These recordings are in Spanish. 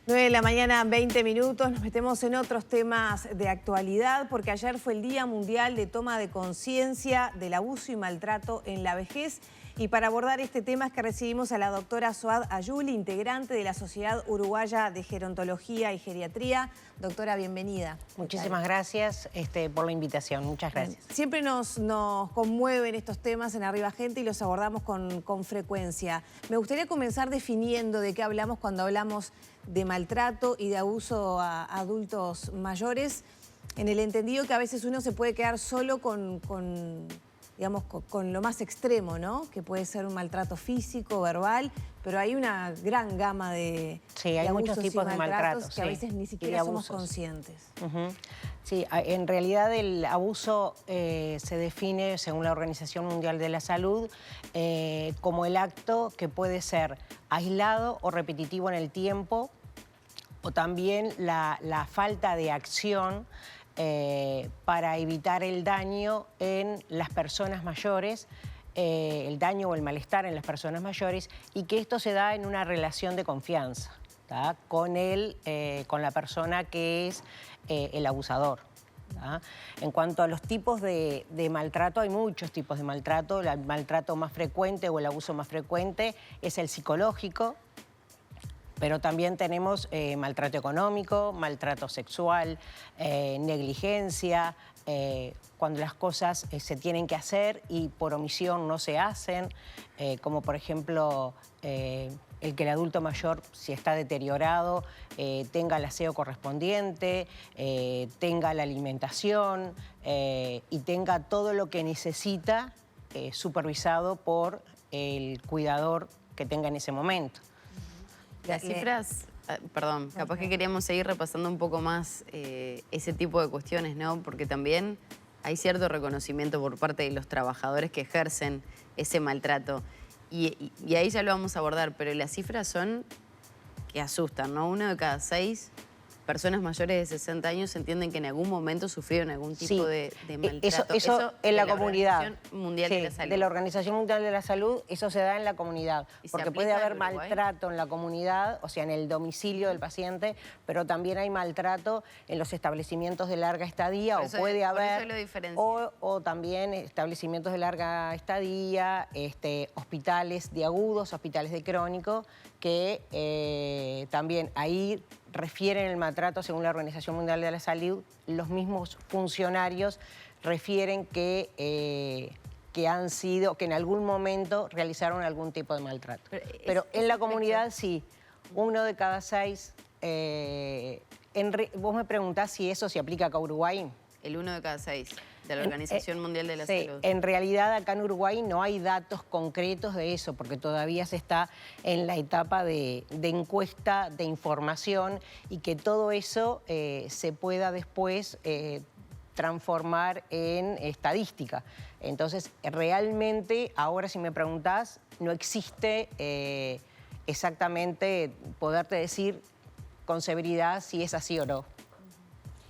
9 de la mañana, 20 minutos. Nos metemos en otros temas de actualidad porque ayer fue el Día Mundial de Toma de Conciencia del Abuso y Maltrato en la Vejez. Y para abordar este tema es que recibimos a la doctora Suad Ayuli, integrante de la Sociedad Uruguaya de Gerontología y Geriatría. Doctora, bienvenida. Muchísimas gracias por la invitación. Muchas gracias. Siempre nos conmueven estos temas en Arriba Gente y los abordamos con frecuencia. Me gustaría comenzar definiendo de qué hablamos cuando hablamos de maltrato y de abuso a adultos mayores, en el entendido que a veces uno se puede quedar solo con lo más extremo, ¿no? Que puede ser un maltrato físico, verbal, pero hay una gran gama de hay muchos tipos de maltratos que a veces ni siquiera somos conscientes. Sí, en realidad el abuso se define, según la Organización Mundial de la Salud, como el acto que puede ser aislado o repetitivo en el tiempo, o también la falta de acción para evitar el daño en las personas mayores, el daño o el malestar en las personas mayores, y que esto se da en una relación de confianza, ¿tá? Con la persona que es el abusador. ¿tá? En cuanto a los tipos de maltrato, hay muchos tipos de maltrato. El maltrato más frecuente o el abuso más frecuente es el psicológico, pero también tenemos maltrato económico, maltrato sexual, negligencia, cuando las cosas se tienen que hacer y por omisión no se hacen, como por ejemplo el que el adulto mayor, si está deteriorado, tenga el aseo correspondiente, tenga la alimentación y tenga todo lo que necesita supervisado por el cuidador que tenga en ese momento. Las cifras, perdón, capaz que queríamos seguir repasando un poco más ese tipo de cuestiones, ¿no? Porque también hay cierto reconocimiento por parte de los trabajadores que ejercen ese maltrato. Y ahí ya lo vamos a abordar, pero las cifras son que asustan, ¿no? 1 de cada 6 personas mayores de 60 años entienden que en algún momento sufrieron algún tipo de maltrato. Eso en la comunidad. Organización Mundial de la Salud. De la Organización Mundial de la Salud, eso se da en la comunidad. Porque puede haber maltrato en la comunidad, o sea, en el domicilio del paciente, pero también hay maltrato en los establecimientos de larga estadía, o puede haber, o también establecimientos de larga estadía, hospitales de agudos, hospitales de crónico, que también ahí refieren el maltrato según la Organización Mundial de la Salud. Los mismos funcionarios refieren que en algún momento realizaron algún tipo de maltrato. Pero en la comunidad sí, 1 de cada 6. Vos me preguntás si eso se aplica acá a Uruguay. El 1 de cada 6 de la Organización Mundial de la Salud. En realidad acá en Uruguay no hay datos concretos de eso, porque todavía se está en la etapa de encuesta, de información, y que todo eso se pueda después transformar en estadística. Entonces, realmente, ahora si me preguntás, no existe exactamente poderte decir con severidad si es así o no.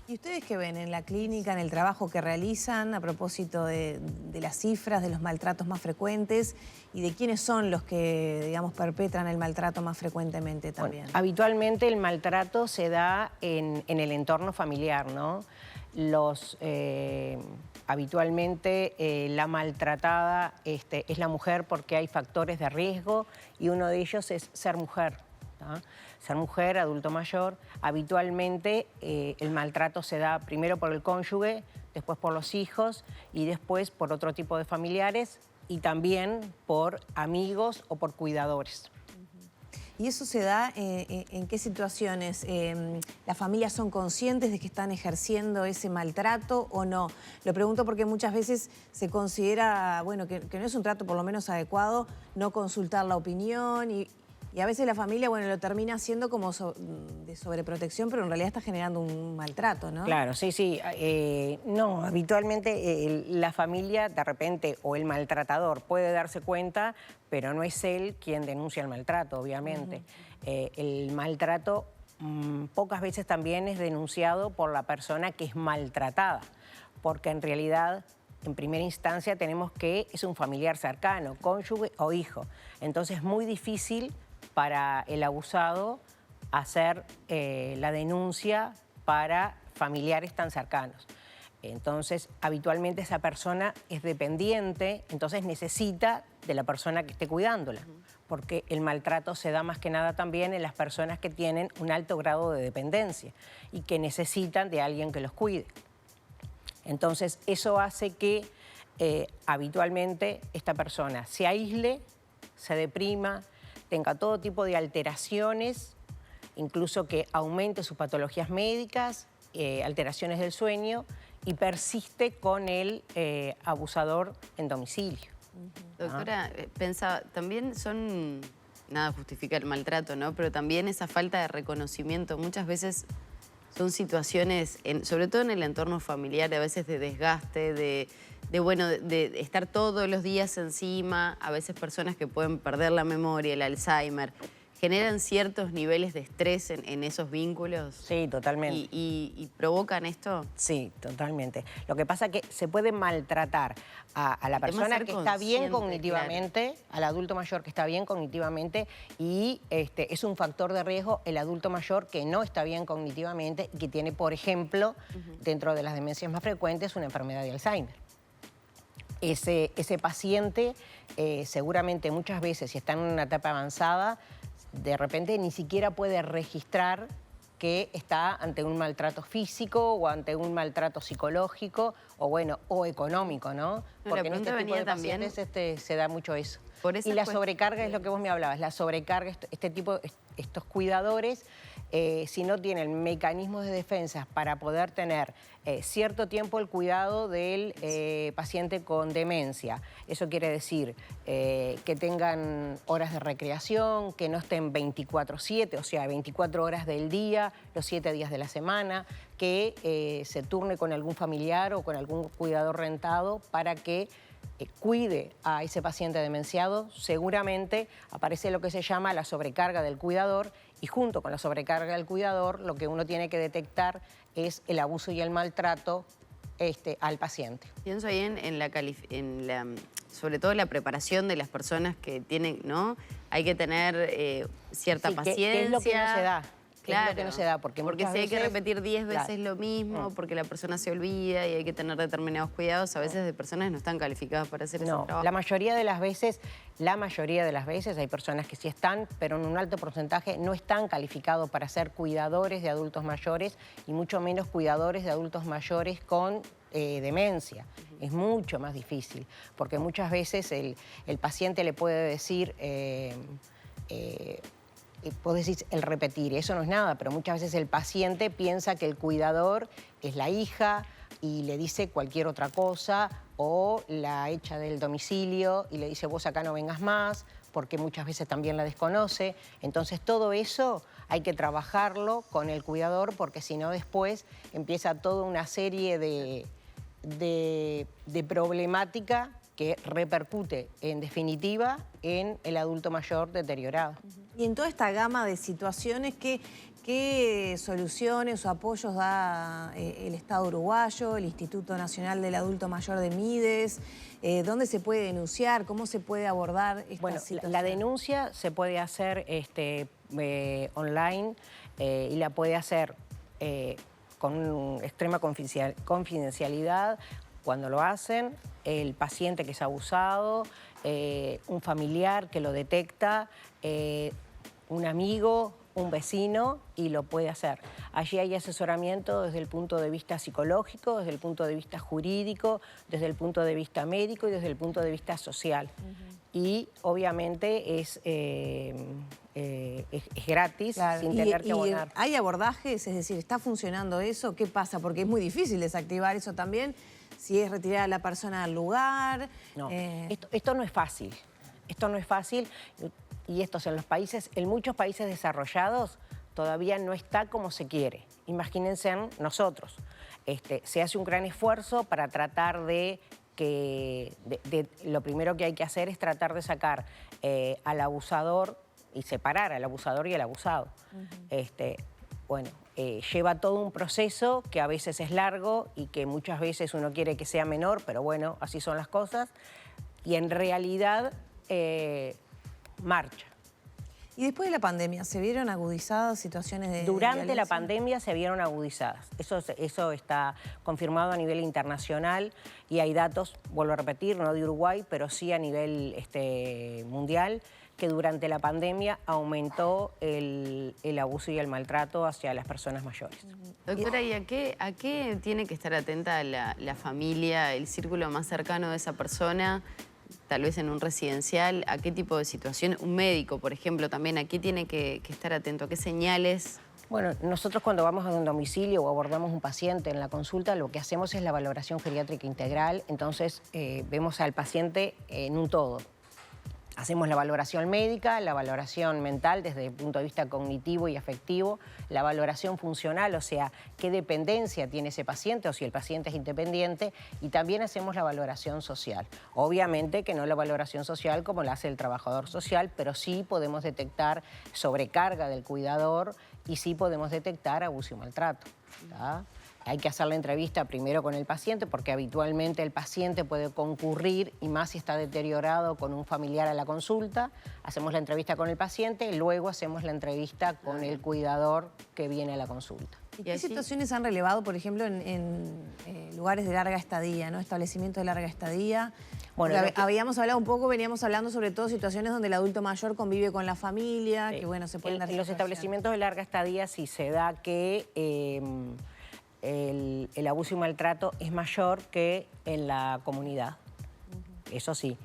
¿Y ustedes qué ven en la clínica, en el trabajo que realizan, a propósito de las cifras, de los maltratos más frecuentes y de quiénes son los que, digamos, perpetran el maltrato más frecuentemente también? Bueno, habitualmente el maltrato se da en el entorno familiar, ¿no? Habitualmente la maltratada es la mujer porque hay factores de riesgo y uno de ellos es ser mujer. ¿tá? Ser mujer, adulto mayor, habitualmente el maltrato se da primero por el cónyuge, después por los hijos y después por otro tipo de familiares y también por amigos o por cuidadores. ¿Y eso se da en qué situaciones? ¿Las familias son conscientes de que están ejerciendo ese maltrato o no? Lo pregunto porque muchas veces se considera, bueno, que no es un trato por lo menos adecuado no consultar la opinión y a veces la familia, bueno, lo termina haciendo como de sobreprotección, pero en realidad está generando un maltrato, ¿no? Claro, sí. No, habitualmente la familia, de repente, o el maltratador puede darse cuenta, pero no es él quien denuncia el maltrato, obviamente. El maltrato pocas veces también es denunciado por la persona que es maltratada, porque en realidad, en primera instancia, tenemos que es un familiar cercano, cónyuge o hijo. Entonces es muy difícil para el abusado hacer la denuncia para familiares tan cercanos. Entonces, habitualmente esa persona es dependiente, entonces necesita de la persona que esté cuidándola, porque el maltrato se da más que nada también en las personas que tienen un alto grado de dependencia y que necesitan de alguien que los cuide. Entonces, eso hace que habitualmente esta persona se aísle, se deprima, tenga todo tipo de alteraciones, incluso que aumente sus patologías médicas, alteraciones del sueño, y persiste con el abusador en domicilio. Doctora, pensaba, también son, nada justifica el maltrato, ¿no? Pero también esa falta de reconocimiento, muchas veces son situaciones, sobre todo en el entorno familiar, a veces de desgaste, de estar todos los días encima, a veces personas que pueden perder la memoria, el Alzheimer, generan ciertos niveles de estrés en esos vínculos. Sí, totalmente. ¿Y provocan esto? Sí, totalmente. Lo que pasa es que se puede maltratar a la persona que está bien cognitivamente, claro, al adulto mayor que está bien cognitivamente, y es un factor de riesgo el adulto mayor que no está bien cognitivamente y que tiene, por ejemplo, dentro de las demencias más frecuentes, una enfermedad de Alzheimer. Ese paciente seguramente muchas veces, si está en una etapa avanzada, de repente ni siquiera puede registrar que está ante un maltrato físico o ante un maltrato psicológico o económico, ¿no? Porque en este tipo de pacientes se da mucho eso. Y la sobrecarga es lo que vos me hablabas, la sobrecarga, estos cuidadores, si no tienen mecanismos de defensa para poder tener cierto tiempo el cuidado del paciente con demencia. Eso quiere decir que tengan horas de recreación, que no estén 24/7, o sea, 24 horas del día, los 7 días de la semana, que se turne con algún familiar o con algún cuidador rentado para que cuide a ese paciente demenciado. Seguramente aparece lo que se llama la sobrecarga del cuidador, y junto con la sobrecarga del cuidador lo que uno tiene que detectar es el abuso y el maltrato al paciente. Pienso ahí sobre todo la preparación de las personas que tienen, ¿no? Hay que tener cierta paciencia. ¿Qué es lo que no se da? Claro, es lo que no se da, porque si hay que repetir 10 veces claro, lo mismo, porque la persona se olvida y hay que tener determinados cuidados, a veces de personas que no están calificadas para hacer ese trabajo. La mayoría de las veces hay personas que sí están, pero en un alto porcentaje no están calificados para ser cuidadores de adultos mayores y mucho menos cuidadores de adultos mayores con demencia. Es mucho más difícil, porque muchas veces el paciente le puede decir... Vos decís el repetir, eso no es nada, pero muchas veces el paciente piensa que el cuidador es la hija y le dice cualquier otra cosa, o la echa del domicilio y le dice vos acá no vengas más, porque muchas veces también la desconoce. Entonces todo eso hay que trabajarlo con el cuidador, porque si no después empieza toda una serie de problemática que repercute, en definitiva, en el adulto mayor deteriorado. Y en toda esta gama de situaciones, ¿qué soluciones o apoyos da el Estado uruguayo, el Instituto Nacional del Adulto Mayor de Mides? ¿Dónde se puede denunciar? ¿Cómo se puede abordar esta situación? La denuncia se puede hacer online y la puede hacer con extrema confidencialidad. Cuando lo hacen, el paciente que es abusado, un familiar que lo detecta, un amigo, un vecino, y lo puede hacer. Allí hay asesoramiento desde el punto de vista psicológico, desde el punto de vista jurídico, desde el punto de vista médico y desde el punto de vista social. Y obviamente es gratis, claro, sin tener que abonar. ¿Hay abordajes? Es decir, ¿está funcionando eso? ¿Qué pasa? Porque es muy difícil desactivar eso también. Si es retirar a la persona del lugar. No, esto no es fácil. Esto no es fácil, y esto en muchos países desarrollados todavía no está como se quiere. Imagínense en nosotros. Se hace un gran esfuerzo para tratar lo primero que hay que hacer es tratar de sacar al abusador y separar al abusador y al abusado. Lleva todo un proceso que a veces es largo y que muchas veces uno quiere que sea menor, pero bueno, así son las cosas. Y en realidad marcha. Y después de la pandemia, ¿se vieron agudizadas situaciones de Durante violencia? la pandemia se vieron agudizadas. Eso está confirmado a nivel internacional y hay datos, vuelvo a repetir, no de Uruguay, pero sí a nivel mundial, que durante la pandemia aumentó el abuso y el maltrato hacia las personas mayores. Doctora, ¿y a qué tiene que estar atenta la familia, el círculo más cercano de esa persona? Tal vez en un residencial, ¿a qué tipo de situación? Un médico, por ejemplo, también, ¿a qué tiene que estar atento? ¿A qué señales? Bueno, nosotros cuando vamos a un domicilio o abordamos un paciente en la consulta, lo que hacemos es la valoración geriátrica integral, entonces vemos al paciente en un todo. Hacemos la valoración médica, la valoración mental desde el punto de vista cognitivo y afectivo, la valoración funcional, o sea, qué dependencia tiene ese paciente o si el paciente es independiente, y también hacemos la valoración social. Obviamente que no la valoración social como la hace el trabajador social, pero sí podemos detectar sobrecarga del cuidador y sí podemos detectar abuso y maltrato, ¿tá? Hay que hacer la entrevista primero con el paciente porque habitualmente el paciente puede concurrir, y más si está deteriorado, con un familiar a la consulta. Hacemos la entrevista con el paciente y luego hacemos la entrevista con el cuidador que viene a la consulta. ¿Y qué situaciones han relevado, por ejemplo, en lugares de larga estadía, ¿no? Establecimientos de larga estadía? Bueno, habíamos hablado un poco, veníamos hablando sobre todo situaciones donde el adulto mayor convive con la familia, que bueno, se pueden dar en los establecimientos de larga estadía sí se da que el abuso y maltrato es mayor que en la comunidad. Eso sí.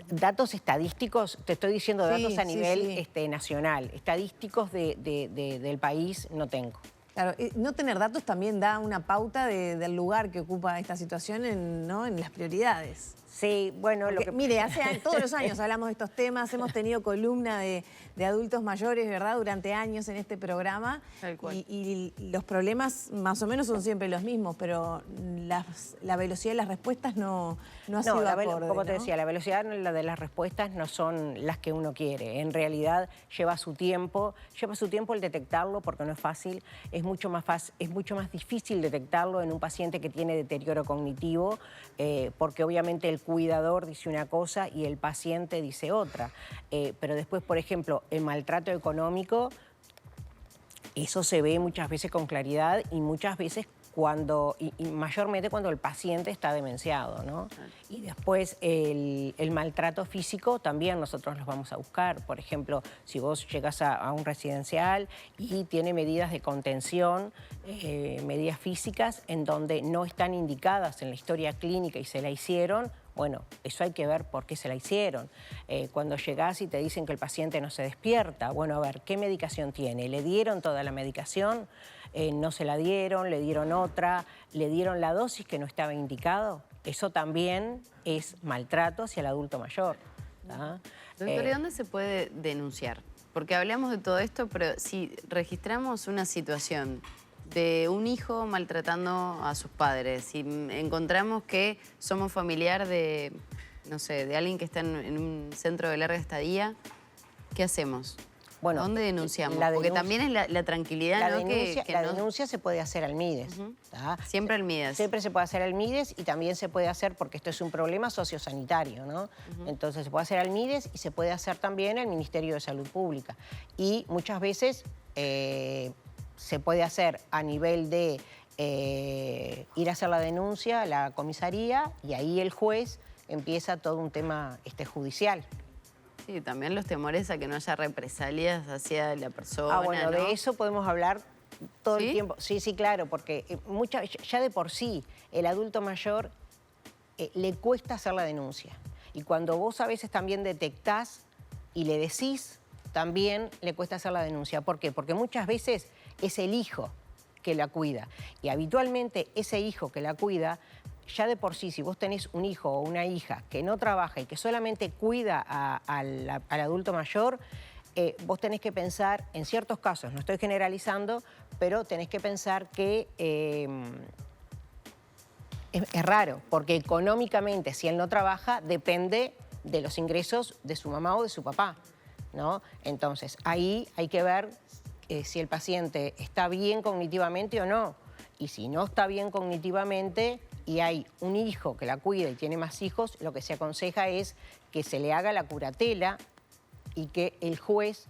Datos estadísticos, te estoy diciendo datos a nivel nacional. Estadísticos del país no tengo. Claro, no tener datos también da una pauta del lugar que ocupa esta situación ¿no? en las prioridades. Sí, bueno... Porque, mire, todos los años hablamos de estos temas, hemos tenido columna de adultos mayores, ¿verdad?, durante años en este programa. Tal cual. Y los problemas más o menos son siempre los mismos, pero la velocidad de las respuestas no ha sido acorde, como te ¿no? decía, la velocidad de las respuestas no son las que uno quiere. En realidad lleva su tiempo el detectarlo porque no es fácil. Es mucho más difícil detectarlo en un paciente que tiene deterioro cognitivo, porque obviamente el cuidador dice una cosa y el paciente dice otra. Pero después, por ejemplo, el maltrato económico, eso se ve muchas veces con claridad y muchas veces y mayormente cuando el paciente está demenciado, ¿no? Y después el maltrato físico también nosotros los vamos a buscar. Por ejemplo, si vos llegas a un residencial y tiene medidas de contención, medidas físicas en donde no están indicadas en la historia clínica y se la hicieron, bueno, eso hay que ver por qué se la hicieron. Cuando llegás y te dicen que el paciente no se despierta, bueno, a ver, ¿qué medicación tiene? ¿Le dieron toda la medicación? No se la dieron, le dieron otra, le dieron la dosis que no estaba indicado. Eso también es maltrato hacia el adulto mayor. ¿Tá? Doctor, ¿y dónde se puede denunciar? Porque hablamos de todo esto, pero si registramos una situación de un hijo maltratando a sus padres, si encontramos que somos familiar de, no sé, de alguien que está en un centro de larga estadía, ¿qué hacemos? Bueno, ¿dónde denunciamos? Porque también es la tranquilidad, la ¿no? Denuncia, la denuncia se puede hacer al MIDES. Siempre al MIDES. Siempre se puede hacer al MIDES y también se puede hacer, porque esto es un problema sociosanitario, ¿no? Entonces se puede hacer al MIDES y se puede hacer también al Ministerio de Salud Pública. Y muchas veces se puede hacer a nivel de ir a hacer la denuncia a la comisaría y ahí el juez empieza todo un tema judicial. Sí, también los temores a que no haya represalias hacia la persona. Bueno, ¿no? De eso podemos hablar todo el tiempo. Sí, claro, porque ya de por sí el adulto mayor le cuesta hacer la denuncia. Y cuando vos a veces también detectás y le decís, también le cuesta hacer la denuncia. ¿Por qué? Porque muchas veces es el hijo que la cuida. Y habitualmente ese hijo que la cuida, ya de por sí, si vos tenés un hijo o una hija que no trabaja y que solamente cuida al adulto mayor, vos tenés que pensar, en ciertos casos, no estoy generalizando, pero tenés que pensar que es raro, porque económicamente, si él no trabaja, depende de los ingresos de su mamá o de su papá, ¿no? Entonces, ahí hay que ver si el paciente está bien cognitivamente o no. Y si no está bien cognitivamente y hay un hijo que la cuida y tiene más hijos, lo que se aconseja es que se le haga la curatela y que el juez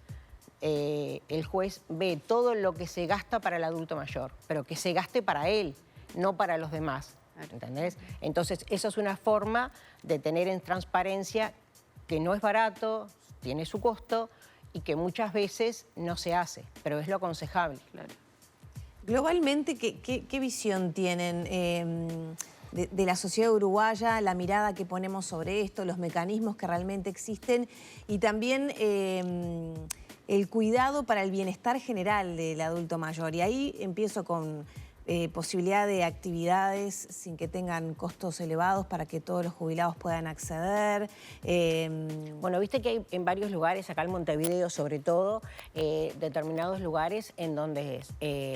el juez ve todo lo que se gasta para el adulto mayor, pero que se gaste para él, no para los demás, ¿entendés? Entonces, eso es una forma de tener en transparencia que no es barato, tiene su costo y que muchas veces no se hace, pero es lo aconsejable. Claro. Globalmente, ¿qué visión tienen de la sociedad uruguaya, la mirada que ponemos sobre esto, los mecanismos que realmente existen y también el cuidado para el bienestar general del adulto mayor? Y ahí empiezo con posibilidad de actividades sin que tengan costos elevados para que todos los jubilados puedan acceder. Bueno, viste que hay en varios lugares, acá en Montevideo sobre todo, determinados lugares en donde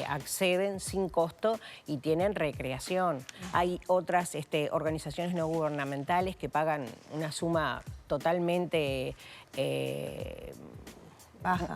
acceden sin costo y tienen recreación. Hay otras organizaciones no gubernamentales que pagan una suma totalmente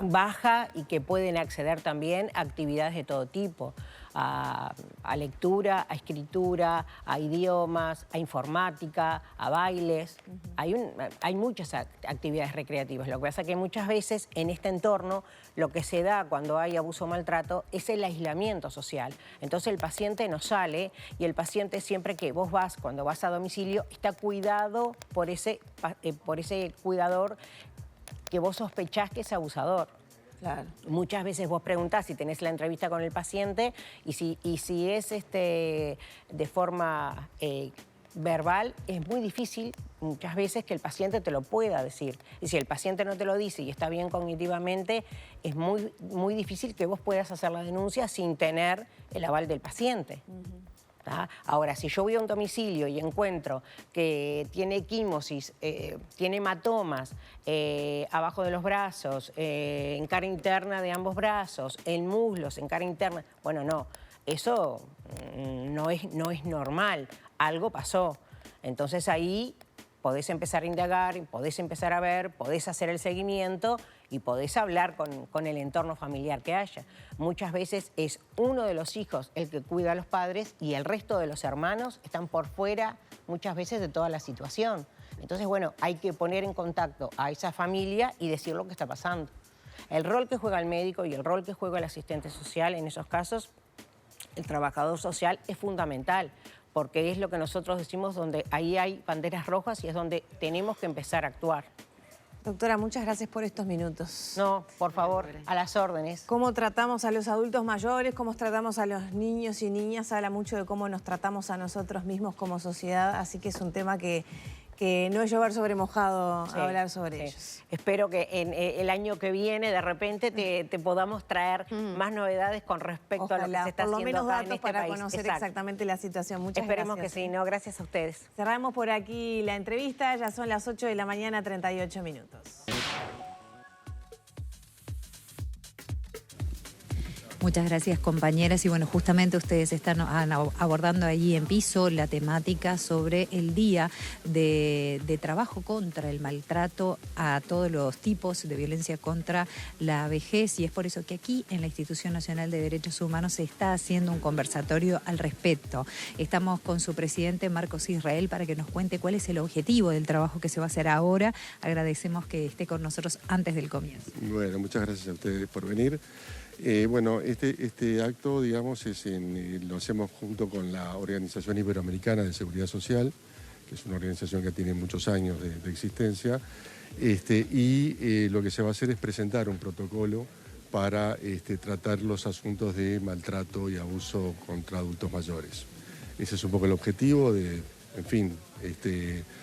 baja y que pueden acceder también a actividades de todo tipo, a lectura, a escritura, a idiomas, a informática, a bailes. Hay muchas actividades recreativas. Lo que pasa es que muchas veces en este entorno lo que se da cuando hay abuso o maltrato es el aislamiento social. Entonces el paciente no sale y el paciente siempre que vos vas, cuando vas a domicilio, está cuidado por ese cuidador que vos sospechás que es abusador. Claro. Muchas veces vos preguntás si tenés la entrevista con el paciente y si es de forma verbal, es muy difícil muchas veces que el paciente te lo pueda decir. Y si el paciente no te lo dice y está bien cognitivamente, es muy, muy difícil que vos puedas hacer la denuncia sin tener el aval del paciente. Ahora, si yo voy a un domicilio y encuentro que tiene equimosis, tiene hematomas abajo de los brazos, en cara interna de ambos brazos, en muslos, en cara interna, bueno, no, eso no es normal, algo pasó. Entonces ahí podés empezar a indagar, podés empezar a ver, podés hacer el seguimiento y podés hablar con el entorno familiar que haya. Muchas veces es uno de los hijos el que cuida a los padres y el resto de los hermanos están por fuera muchas veces de toda la situación. Entonces, bueno, hay que poner en contacto a esa familia y decir lo que está pasando. El rol que juega el médico y el rol que juega el asistente social en esos casos, el trabajador social, es fundamental, porque es lo que nosotros decimos, donde ahí hay banderas rojas y es donde tenemos que empezar a actuar. Doctora, muchas gracias por estos minutos. No, por favor, a las órdenes. Cómo tratamos a los adultos mayores, cómo tratamos a los niños y niñas, habla mucho de cómo nos tratamos a nosotros mismos como sociedad, así que es un tema que no es llover sobre mojado hablar sobre ellos. Espero que en el año que viene de repente te podamos traer más novedades con respecto a lo que se está haciendo acá en este país. Por lo menos datos para conocer exactamente la situación. Muchas gracias. Esperemos que sí, no, gracias a ustedes. Cerramos por aquí la entrevista, ya son las 8 de la mañana, 38 minutos. Muchas gracias, compañeras. Y bueno, justamente ustedes están abordando allí en piso la temática sobre el día de trabajo contra el maltrato a todos los tipos de violencia contra la vejez. Y es por eso que aquí en la Institución Nacional de Derechos Humanos se está haciendo un conversatorio al respecto. Estamos con su presidente, Marcos Israel, para que nos cuente cuál es el objetivo del trabajo que se va a hacer ahora. Agradecemos que esté con nosotros antes del comienzo. Bueno, muchas gracias a ustedes por venir. Bueno, este acto, digamos, lo hacemos junto con la Organización Iberoamericana de Seguridad Social, que es una organización que tiene muchos años de existencia, y lo que se va a hacer es presentar un protocolo para tratar los asuntos de maltrato y abuso contra adultos mayores. Ese es un poco el objetivo de, en fin,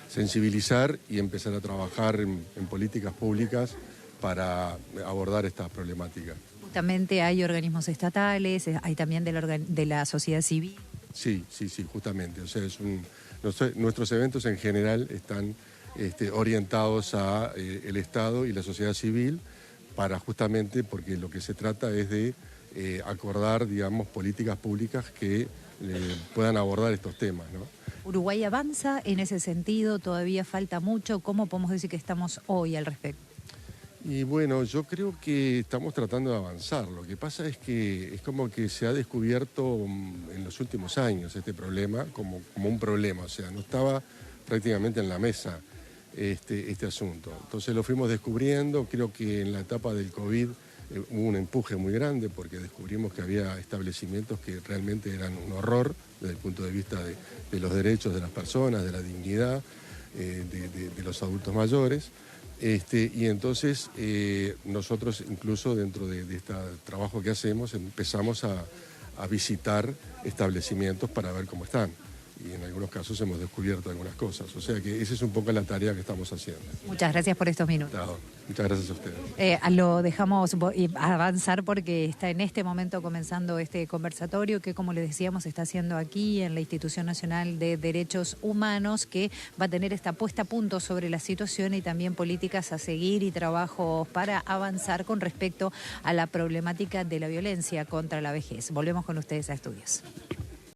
sensibilizar y empezar a trabajar en políticas públicas para abordar esta problemática. Justamente hay organismos estatales, hay también de la sociedad civil. Sí, justamente. O sea, nuestros eventos en general están orientados a el Estado y la sociedad civil para justamente, porque lo que se trata es de acordar, digamos, políticas públicas que puedan abordar estos temas, ¿no? ¿Uruguay avanza en ese sentido? ¿Todavía falta mucho? ¿Cómo podemos decir que estamos hoy al respecto? Y bueno, yo creo que estamos tratando de avanzar. Lo que pasa es que es como que se ha descubierto en los últimos años este problema como un problema. O sea, no estaba prácticamente en la mesa este asunto. Entonces lo fuimos descubriendo. Creo que en la etapa del COVID hubo un empuje muy grande porque descubrimos que había establecimientos que realmente eran un horror desde el punto de vista de los derechos de las personas, de la dignidad de los adultos mayores. Y entonces nosotros incluso dentro de este trabajo que hacemos empezamos a visitar establecimientos para ver cómo están. Y en algunos casos hemos descubierto algunas cosas. O sea que esa es un poco la tarea que estamos haciendo. Muchas gracias por estos minutos. Claro, muchas gracias a ustedes. Lo dejamos avanzar porque está en este momento comenzando este conversatorio que, como les decíamos, se está haciendo aquí en la Institución Nacional de Derechos Humanos, que va a tener esta puesta a punto sobre la situación y también políticas a seguir y trabajos para avanzar con respecto a la problemática de la violencia contra la vejez. Volvemos con ustedes a estudios.